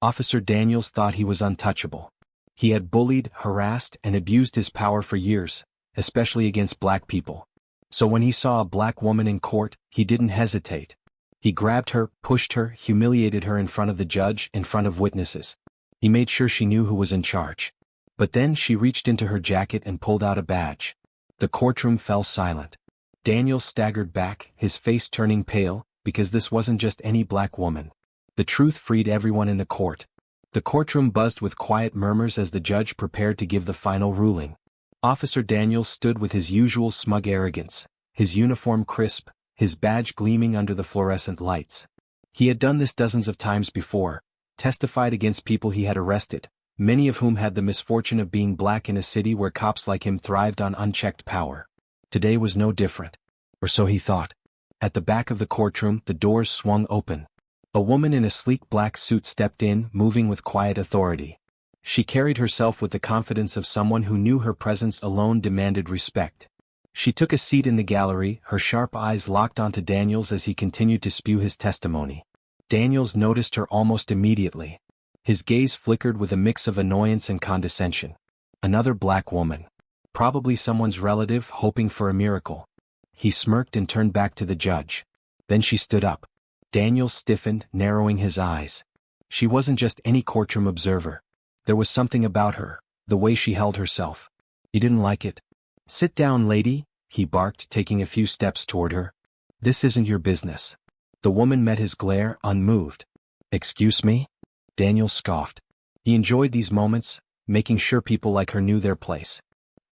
Officer Daniels thought he was untouchable. He had bullied, harassed, and abused his power for years, especially against black people. So when he saw a black woman in court, he didn't hesitate. He grabbed her, pushed her, humiliated her in front of the judge, in front of witnesses. He made sure she knew who was in charge. But then she reached into her jacket and pulled out a badge. The courtroom fell silent. Daniels staggered back, his face turning pale, because this wasn't just any black woman. The truth freed everyone in the court. The courtroom buzzed with quiet murmurs as the judge prepared to give the final ruling. Officer Daniels stood with his usual smug arrogance, his uniform crisp, his badge gleaming under the fluorescent lights. He had done this dozens of times before, testified against people he had arrested, many of whom had the misfortune of being black in a city where cops like him thrived on unchecked power. Today was no different. Or so he thought. At the back of the courtroom, the doors swung open. A woman in a sleek black suit stepped in, moving with quiet authority. She carried herself with the confidence of someone who knew her presence alone demanded respect. She took a seat in the gallery, her sharp eyes locked onto Daniels as he continued to spew his testimony. Daniels noticed her almost immediately. His gaze flickered with a mix of annoyance and condescension. Another black woman. Probably someone's relative hoping for a miracle. He smirked and turned back to the judge. Then she stood up. Daniels stiffened, narrowing his eyes. She wasn't just any courtroom observer. There was something about her, the way she held herself. He didn't like it. "Sit down, lady," he barked, taking a few steps toward her. "This isn't your business." The woman met his glare, unmoved. "Excuse me?" Daniels scoffed. He enjoyed these moments, making sure people like her knew their place.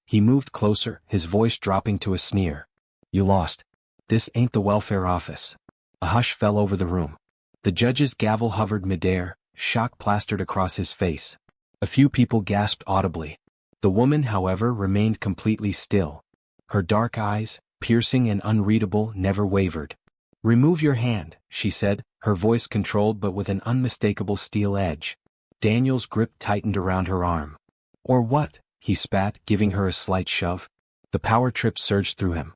He moved closer, his voice dropping to a sneer. "You lost. This ain't the welfare office." A hush fell over the room. The judge's gavel hovered midair, shock plastered across his face. A few people gasped audibly. The woman, however, remained completely still. Her dark eyes, piercing and unreadable, never wavered. "Remove your hand," she said, her voice controlled but with an unmistakable steel edge. Daniel's grip tightened around her arm. "Or what?" he spat, giving her a slight shove. The power trip surged through him.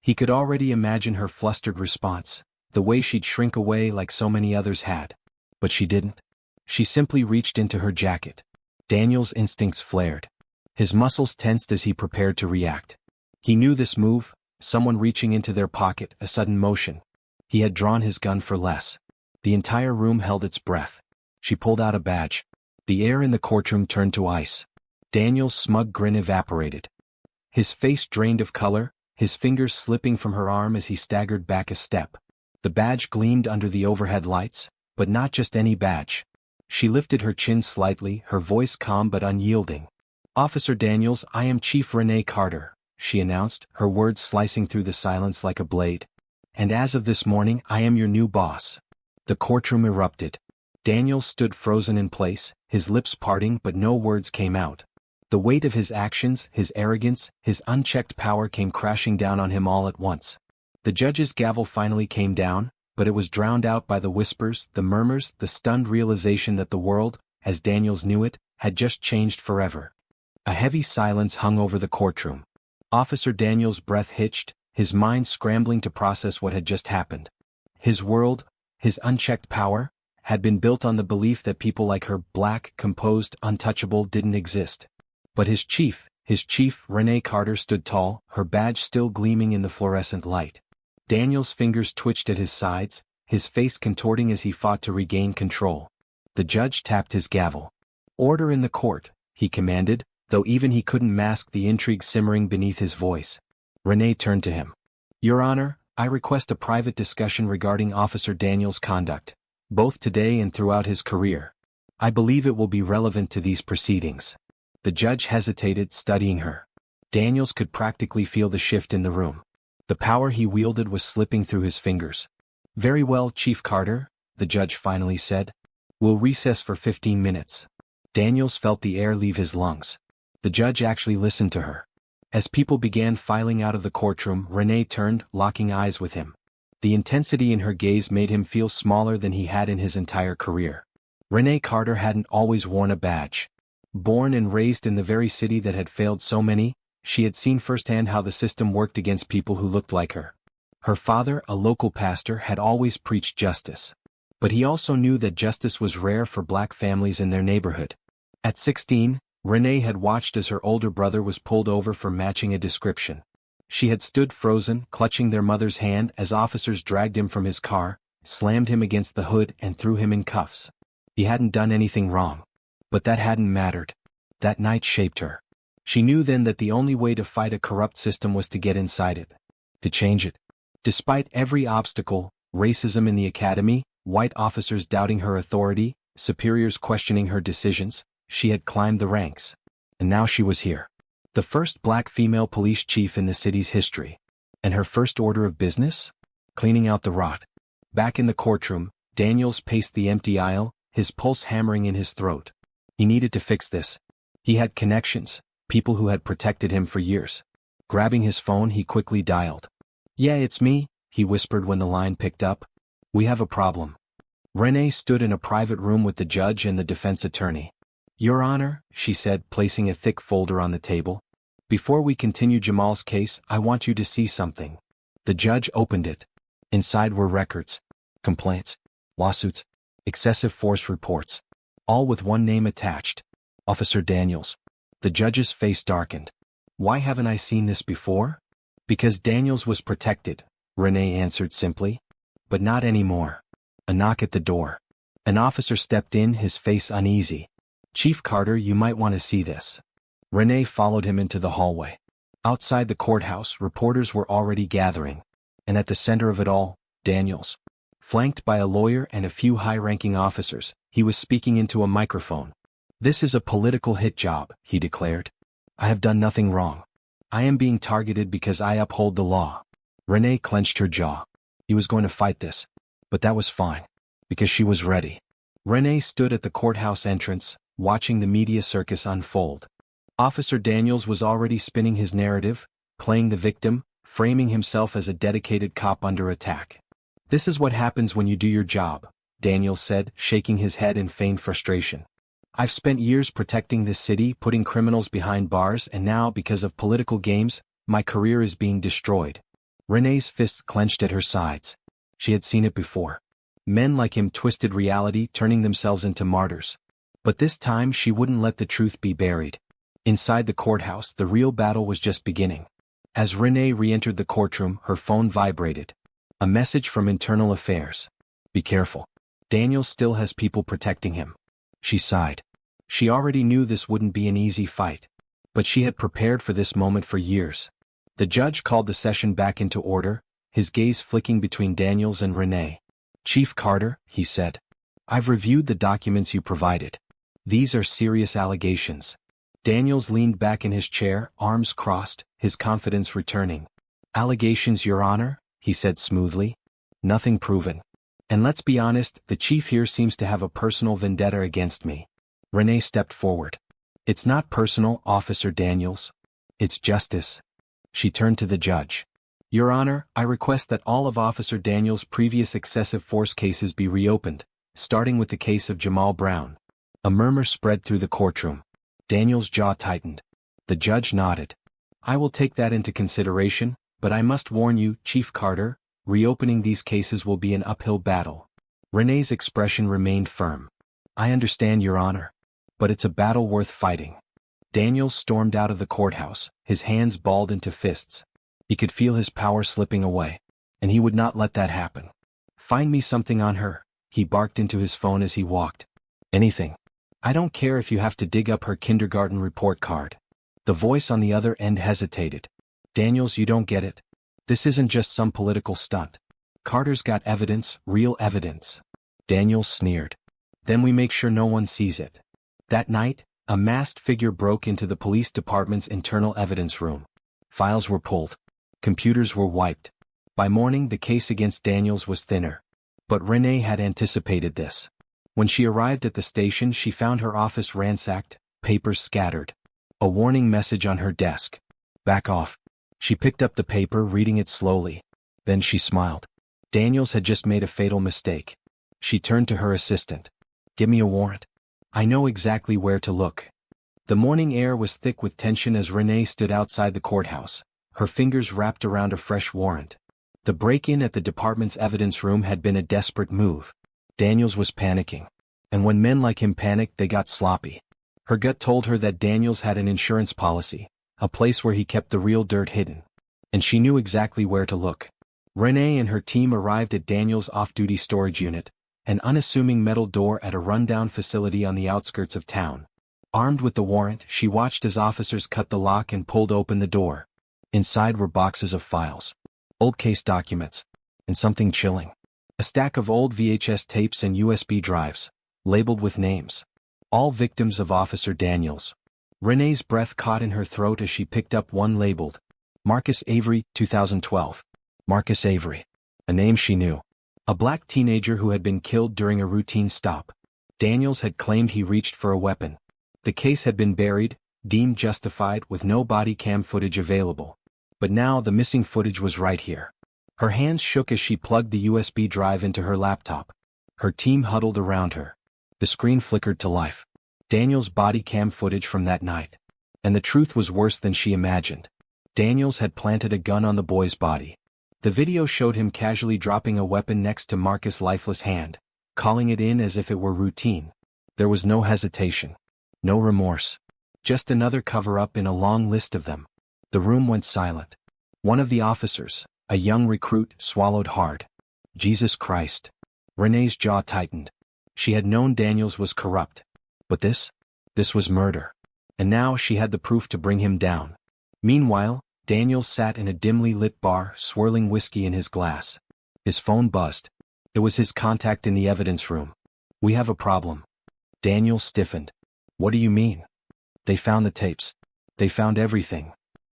He could already imagine her flustered response, the way she'd shrink away like so many others had. But she didn't. She simply reached into her jacket. Daniel's instincts flared. His muscles tensed as he prepared to react. He knew this move, someone reaching into their pocket, a sudden motion. He had drawn his gun for less. The entire room held its breath. She pulled out a badge. The air in the courtroom turned to ice. Daniel's smug grin evaporated. His face drained of color, his fingers slipping from her arm as he staggered back a step. The badge gleamed under the overhead lights, but not just any badge. She lifted her chin slightly, her voice calm but unyielding. "Officer Daniels, I am Chief Renee Carter," she announced, her words slicing through the silence like a blade. "And as of this morning, I am your new boss." The courtroom erupted. Daniels stood frozen in place, his lips parting but no words came out. The weight of his actions, his arrogance, his unchecked power came crashing down on him all at once. The judge's gavel finally came down, but it was drowned out by the whispers, the murmurs, the stunned realization that the world, as Daniels knew it, had just changed forever. A heavy silence hung over the courtroom. Officer Daniels' breath hitched, his mind scrambling to process what had just happened. His world, his unchecked power, had been built on the belief that people like her, black, composed, untouchable, didn't exist. But his chief, Renee Carter, stood tall, her badge still gleaming in the fluorescent light. Daniel's fingers twitched at his sides, his face contorting as he fought to regain control. The judge tapped his gavel. "Order in the court," he commanded, though even he couldn't mask the intrigue simmering beneath his voice. Renee turned to him. "Your Honor, I request a private discussion regarding Officer Daniels' conduct, both today and throughout his career. I believe it will be relevant to these proceedings." The judge hesitated, studying her. Daniels could practically feel the shift in the room. The power he wielded was slipping through his fingers. "Very well, Chief Carter," the judge finally said. "We'll recess for 15 minutes. Daniels felt the air leave his lungs. The judge actually listened to her. As people began filing out of the courtroom, Renee turned, locking eyes with him. The intensity in her gaze made him feel smaller than he had in his entire career. Renee Carter hadn't always worn a badge. Born and raised in the very city that had failed so many, she had seen firsthand how the system worked against people who looked like her. Her father, a local pastor, had always preached justice. But he also knew that justice was rare for black families in their neighborhood. At 16, Renee had watched as her older brother was pulled over for matching a description. She had stood frozen, clutching their mother's hand as officers dragged him from his car, slammed him against the hood and threw him in cuffs. He hadn't done anything wrong. But that hadn't mattered. That night shaped her. She knew then that the only way to fight a corrupt system was to get inside it. To change it. Despite every obstacle, racism in the academy, white officers doubting her authority, superiors questioning her decisions, she had climbed the ranks. And now she was here. The first black female police chief in the city's history. And her first order of business? Cleaning out the rot. Back in the courtroom, Daniels paced the empty aisle, his pulse hammering in his throat. He needed to fix this. He had connections, people who had protected him for years. Grabbing his phone, he quickly dialed. "Yeah, it's me," he whispered when the line picked up. "We have a problem." Renee stood in a private room with the judge and the defense attorney. "Your Honor," she said, placing a thick folder on the table. "Before we continue Jamal's case, I want you to see something." The judge opened it. Inside were records, complaints, lawsuits, excessive force reports, all with one name attached. Officer Daniels. The judge's face darkened. "Why haven't I seen this before?" "Because Daniels was protected," Renee answered simply. "But not anymore." A knock at the door. An officer stepped in, his face uneasy. "Chief Carter, you might want to see this." Renee followed him into the hallway. Outside the courthouse, reporters were already gathering. And at the center of it all, Daniels. Flanked by a lawyer and a few high-ranking officers, he was speaking into a microphone. "This is a political hit job," he declared. "I have done nothing wrong. I am being targeted because I uphold the law." Renee clenched her jaw. He was going to fight this. But that was fine. Because she was ready. Renee stood at the courthouse entrance, watching the media circus unfold. Officer Daniels was already spinning his narrative, playing the victim, framing himself as a dedicated cop under attack. "This is what happens when you do your job," Daniels said, shaking his head in feigned frustration. "I've spent years protecting this city, putting criminals behind bars, and now, because of political games, my career is being destroyed." Renee's fists clenched at her sides. She had seen it before. Men like him twisted reality, turning themselves into martyrs. But this time she wouldn't let the truth be buried. Inside the courthouse, the real battle was just beginning. As Renee re-entered the courtroom, her phone vibrated. A message from Internal Affairs. "Be careful. Daniel still has people protecting him." She sighed. She already knew this wouldn't be an easy fight. But she had prepared for this moment for years. The judge called the session back into order, his gaze flicking between Daniels and Renee. "Chief Carter," he said. "I've reviewed the documents you provided. These are serious allegations." Daniels leaned back in his chair, arms crossed, his confidence returning. "Allegations, Your Honor," he said smoothly. "Nothing proven. And let's be honest, the chief here seems to have a personal vendetta against me." Renee stepped forward. "It's not personal, Officer Daniels. It's justice." She turned to the judge. "Your Honor, I request that all of Officer Daniels' previous excessive force cases be reopened, starting with the case of Jamal Brown." A murmur spread through the courtroom. Daniels' jaw tightened. The judge nodded. "I will take that into consideration, but I must warn you, Chief Carter, reopening these cases will be an uphill battle." Renee's expression remained firm. "I understand, Your Honor. But it's a battle worth fighting." Daniels stormed out of the courthouse, his hands balled into fists. He could feel his power slipping away. And he would not let that happen. "Find me something on her," he barked into his phone as he walked. "Anything. I don't care if you have to dig up her kindergarten report card." The voice on the other end hesitated. "Daniels, you don't get it. This isn't just some political stunt. Carter's got evidence, real evidence." Daniels sneered. "Then we make sure no one sees it." That night, a masked figure broke into the police department's internal evidence room. Files were pulled. Computers were wiped. By morning, the case against Daniels was thinner. But Renee had anticipated this. When she arrived at the station, she found her office ransacked, papers scattered. A warning message on her desk. "Back off." She picked up the paper, reading it slowly. Then she smiled. Daniels had just made a fatal mistake. She turned to her assistant. "Give me a warrant. I know exactly where to look." The morning air was thick with tension as Renee stood outside the courthouse, her fingers wrapped around a fresh warrant. The break-in at the department's evidence room had been a desperate move. Daniels was panicking. And when men like him panicked, they got sloppy. Her gut told her that Daniels had an insurance policy, a place where he kept the real dirt hidden. And she knew exactly where to look. Renee and her team arrived at Daniels' off-duty storage unit, an unassuming metal door at a rundown facility on the outskirts of town. Armed with the warrant, she watched as officers cut the lock and pulled open the door. Inside were boxes of files, old case documents, and something chilling. A stack of old VHS tapes and USB drives, labeled with names. All victims of Officer Daniels. Renee's breath caught in her throat as she picked up one labeled, Marcus Avery, 2012. Marcus Avery. A name she knew. A black teenager who had been killed during a routine stop. Daniels had claimed he reached for a weapon. The case had been buried, deemed justified, with no body cam footage available. But now the missing footage was right here. Her hands shook as she plugged the USB drive into her laptop. Her team huddled around her. The screen flickered to life. Daniels' body cam footage from that night. And the truth was worse than she imagined. Daniels had planted a gun on the boy's body. The video showed him casually dropping a weapon next to Marcus' lifeless hand, calling it in as if it were routine. There was no hesitation. No remorse. Just another cover-up in a long list of them. The room went silent. One of the officers, a young recruit, swallowed hard. Jesus Christ. Renee's jaw tightened. She had known Daniels was corrupt. But this was murder. And now she had the proof to bring him down. Meanwhile, Daniels sat in a dimly lit bar, swirling whiskey in his glass. His phone buzzed. It was his contact in the evidence room. "We have a problem." Daniels stiffened. "What do you mean?" "They found the tapes. They found everything."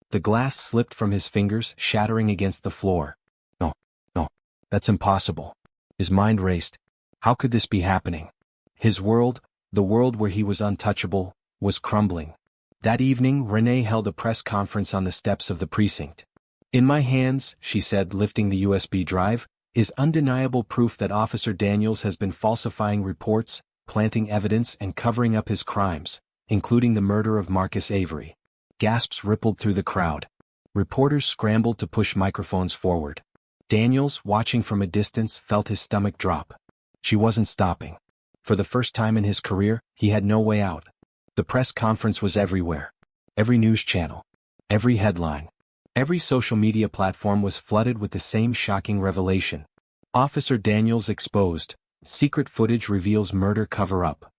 The glass slipped from his fingers, shattering against the floor. No, that's impossible." His mind raced. How could this be happening? His world, the world where he was untouchable, was crumbling. That evening, Renee held a press conference on the steps of the precinct. "In my hands," she said, lifting the USB drive, "is undeniable proof that Officer Daniels has been falsifying reports, planting evidence, and covering up his crimes, including the murder of Marcus Avery." Gasps rippled through the crowd. Reporters scrambled to push microphones forward. Daniels, watching from a distance, felt his stomach drop. She wasn't stopping. For the first time in his career, he had no way out. The press conference was everywhere. Every news channel. Every headline. Every social media platform was flooded with the same shocking revelation. Officer Daniels exposed. Secret footage reveals murder cover-up.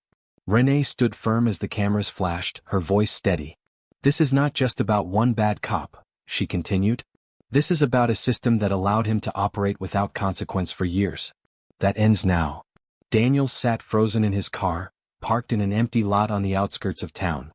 Renee stood firm as the cameras flashed, her voice steady. "This is not just about one bad cop," she continued. "This is about a system that allowed him to operate without consequence for years. That ends now." Daniels sat frozen in his car, parked in an empty lot on the outskirts of town.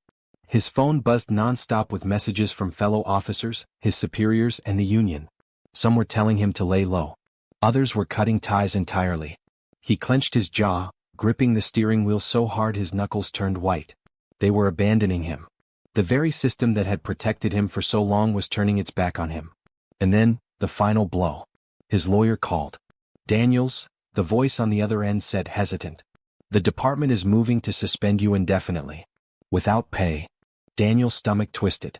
His phone buzzed nonstop with messages from fellow officers, his superiors, and the union. Some were telling him to lay low. Others were cutting ties entirely. He clenched his jaw, gripping the steering wheel so hard his knuckles turned white. They were abandoning him. The very system that had protected him for so long was turning its back on him. And then, the final blow. His lawyer called. "Daniels," the voice on the other end said, hesitant. "The department is moving to suspend you indefinitely. Without pay." Daniels' stomach twisted.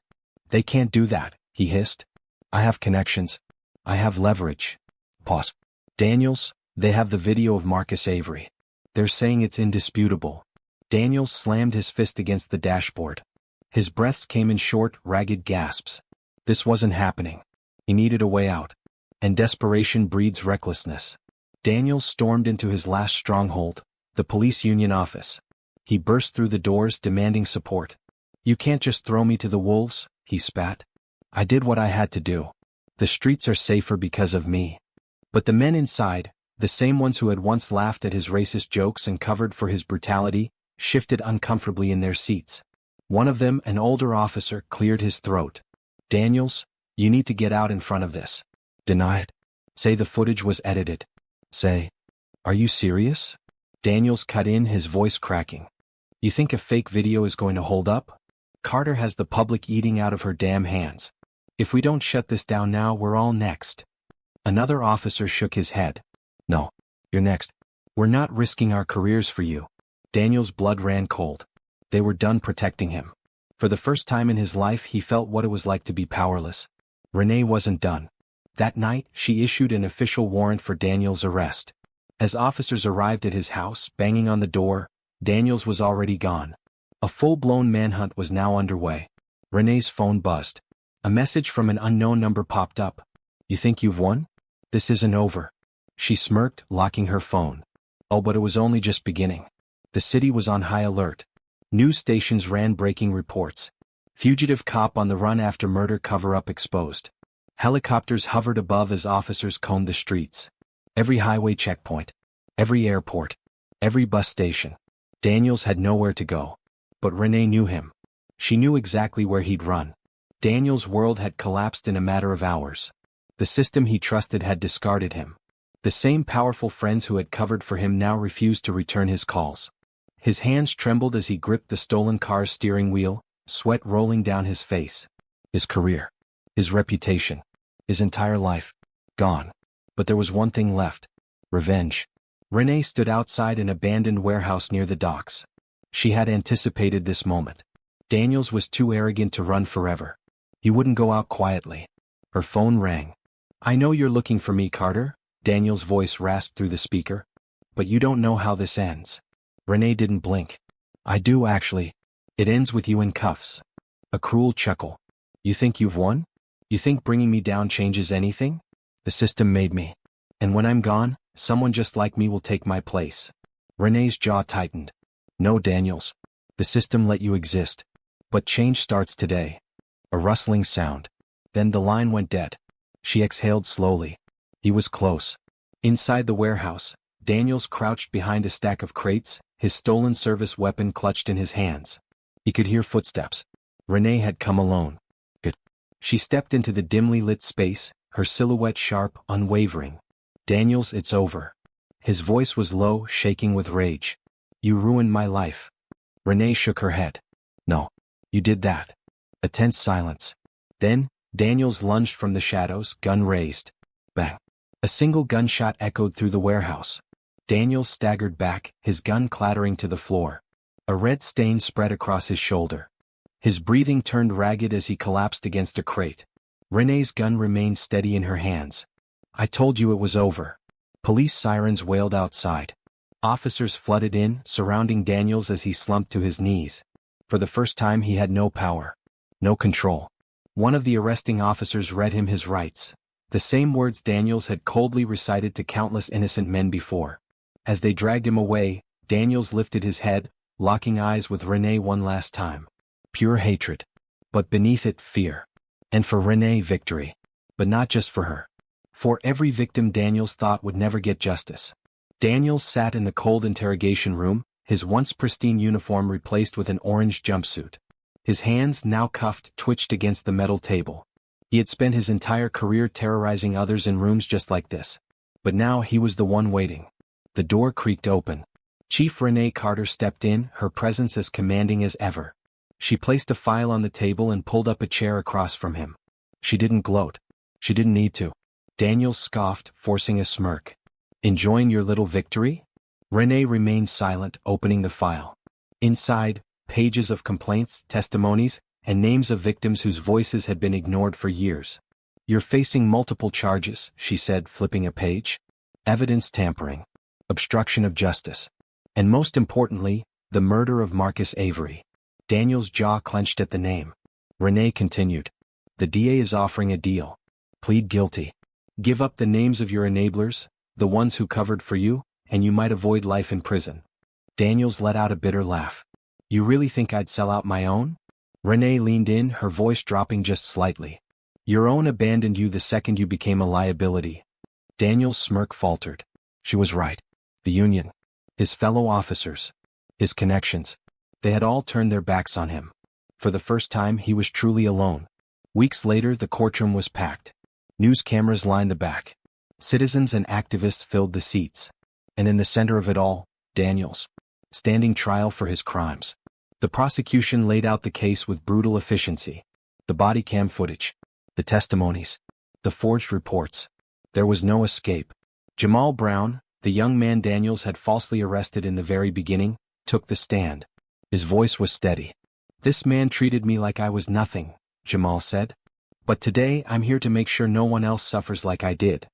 "They can't do that," he hissed. "I have connections. I have leverage." Pause. "Daniels, they have the video of Marcus Avery. They're saying it's indisputable." Daniels slammed his fist against the dashboard. His breaths came in short, ragged gasps. This wasn't happening. He needed a way out. And desperation breeds recklessness. Daniels stormed into his last stronghold, the police union office. He burst through the doors, demanding support. "You can't just throw me to the wolves," he spat. "I did what I had to do. The streets are safer because of me." But the men inside, the same ones who had once laughed at his racist jokes and covered for his brutality, shifted uncomfortably in their seats. One of them, an older officer, cleared his throat. "Daniels, you need to get out in front of this. Deny it. Say the footage was edited. Say, are you serious?" Daniels cut in, his voice cracking. "You think a fake video is going to hold up? Carter has the public eating out of her damn hands. If we don't shut this down now, we're all next." Another officer shook his head. "No, you're next. We're not risking our careers for you." Daniels' blood ran cold. They were done protecting him. For the first time in his life, he felt what it was like to be powerless. Renee wasn't done. That night, she issued an official warrant for Daniels' arrest. As officers arrived at his house, banging on the door, Daniels was already gone. A full-blown manhunt was now underway. Renee's phone buzzed. A message from an unknown number popped up. "You think you've won? This isn't over." She smirked, locking her phone. Oh, but it was only just beginning. The city was on high alert. News stations ran breaking reports. Fugitive cop on the run after murder cover-up exposed. Helicopters hovered above as officers combed the streets. Every highway checkpoint. Every airport. Every bus station. Daniels had nowhere to go. But Renee knew him. She knew exactly where he'd run. Daniels' world had collapsed in a matter of hours. The system he trusted had discarded him. The same powerful friends who had covered for him now refused to return his calls. His hands trembled as he gripped the stolen car's steering wheel, sweat rolling down his face. His career. His reputation. His entire life. Gone. But there was one thing left. Revenge. Renee stood outside an abandoned warehouse near the docks. She had anticipated this moment. Daniels was too arrogant to run forever. He wouldn't go out quietly. Her phone rang. "I know you're looking for me, Carter," Daniels' voice rasped through the speaker. "But you don't know how this ends." Renee didn't blink. "I do actually. It ends with you in cuffs." A cruel chuckle. "You think you've won? You think bringing me down changes anything? The system made me. And when I'm gone, someone just like me will take my place." Renee's jaw tightened. "No, Daniels. The system let you exist. But change starts today." A rustling sound. Then the line went dead. She exhaled slowly. He was close. Inside the warehouse, Daniels crouched behind a stack of crates, his stolen service weapon clutched in his hands. He could hear footsteps. Renee had come alone. Good. She stepped into the dimly lit space, her silhouette sharp, unwavering. "Daniels, it's over." His voice was low, shaking with rage. "You ruined my life." Renee shook her head. "No. You did that." A tense silence. Then, Daniels lunged from the shadows, gun raised. Bang. A single gunshot echoed through the warehouse. Daniels staggered back, his gun clattering to the floor. A red stain spread across his shoulder. His breathing turned ragged as he collapsed against a crate. Renee's gun remained steady in her hands. "I told you it was over." Police sirens wailed outside. Officers flooded in, surrounding Daniels as he slumped to his knees. For the first time he had no power. No control. One of the arresting officers read him his rights. The same words Daniels had coldly recited to countless innocent men before. As they dragged him away, Daniels lifted his head, locking eyes with Renee one last time. Pure hatred. But beneath it, fear. And for Renee, victory. But not just for her. For every victim Daniels thought would never get justice. Daniels sat in the cold interrogation room, his once pristine uniform replaced with an orange jumpsuit. His hands, now cuffed, twitched against the metal table. He had spent his entire career terrorizing others in rooms just like this. But now he was the one waiting. The door creaked open. Chief Renee Carter stepped in, her presence as commanding as ever. She placed a file on the table and pulled up a chair across from him. She didn't gloat. She didn't need to. Daniels scoffed, forcing a smirk. "Enjoying your little victory?" Renee remained silent, opening the file. Inside, pages of complaints, testimonies, and names of victims whose voices had been ignored for years. "You're facing multiple charges," she said, flipping a page. "Evidence tampering. Obstruction of justice. And most importantly, the murder of Marcus Avery." Daniel's jaw clenched at the name. Renee continued. "The DA is offering a deal. Plead guilty. Give up the names of your enablers, the ones who covered for you, and you might avoid life in prison." Daniels let out a bitter laugh. "You really think I'd sell out my own?" Renee leaned in, her voice dropping just slightly. "Your own abandoned you the second you became a liability." Daniel's smirk faltered. She was right. The union. His fellow officers. His connections. They had all turned their backs on him. For the first time he was truly alone. Weeks later the courtroom was packed. News cameras lined the back. Citizens and activists filled the seats. And in the center of it all, Daniels. Standing trial for his crimes. The prosecution laid out the case with brutal efficiency. The body cam footage. The testimonies. The forged reports. There was no escape. Jamal Brown, the young man Daniels had falsely arrested in the very beginning, took the stand. His voice was steady. "This man treated me like I was nothing," Jamal said. "But today I'm here to make sure no one else suffers like I did."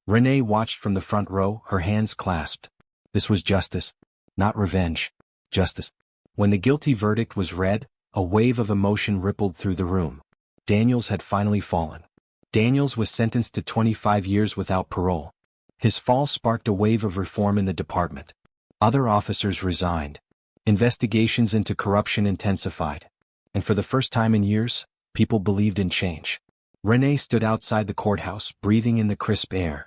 Renee watched from the front row, her hands clasped. This was justice, not revenge. Justice. When the guilty verdict was read, a wave of emotion rippled through the room. Daniels had finally fallen. Daniels was sentenced to 25 years without parole. His fall sparked a wave of reform in the department. Other officers resigned. Investigations into corruption intensified. And for the first time in years, people believed in change. Renee stood outside the courthouse, breathing in the crisp air.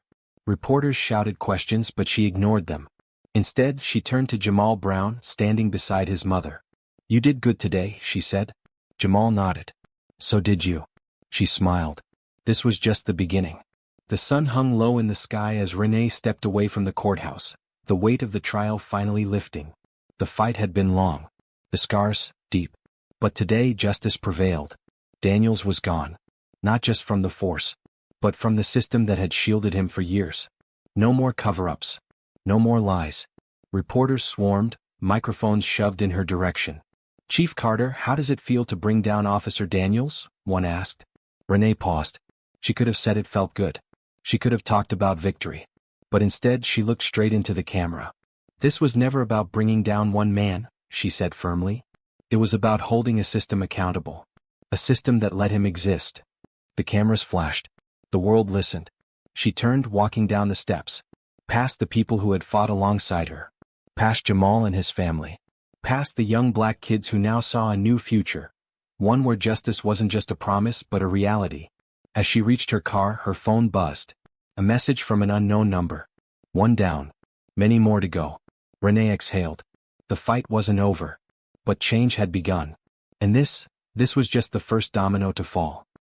Reporters shouted questions, but she ignored them. Instead, she turned to Jamal Brown, standing beside his mother. "You did good today," she said. Jamal nodded. "So did you." She smiled. This was just the beginning. The sun hung low in the sky as Renee stepped away from the courthouse, the weight of the trial finally lifting. The fight had been long. The scars, deep. But today justice prevailed. Daniels was gone. Not just from the force, but from the system that had shielded him for years. No more cover-ups. No more lies. Reporters swarmed, microphones shoved in her direction. "Chief Carter, how does it feel to bring down Officer Daniels?" one asked. Renee paused. She could have said it felt good. She could have talked about victory. But instead she looked straight into the camera. "This was never about bringing down one man," she said firmly. "It was about holding a system accountable. A system that let him exist." The cameras flashed. The world listened. She turned, walking down the steps. Past the people who had fought alongside her. Past Jamal and his family. Past the young black kids who now saw a new future. One where justice wasn't just a promise but a reality. As she reached her car, her phone buzzed. A message from an unknown number. One down. Many more to go. Renee exhaled. The fight wasn't over. But change had begun. And this was just the first domino to fall.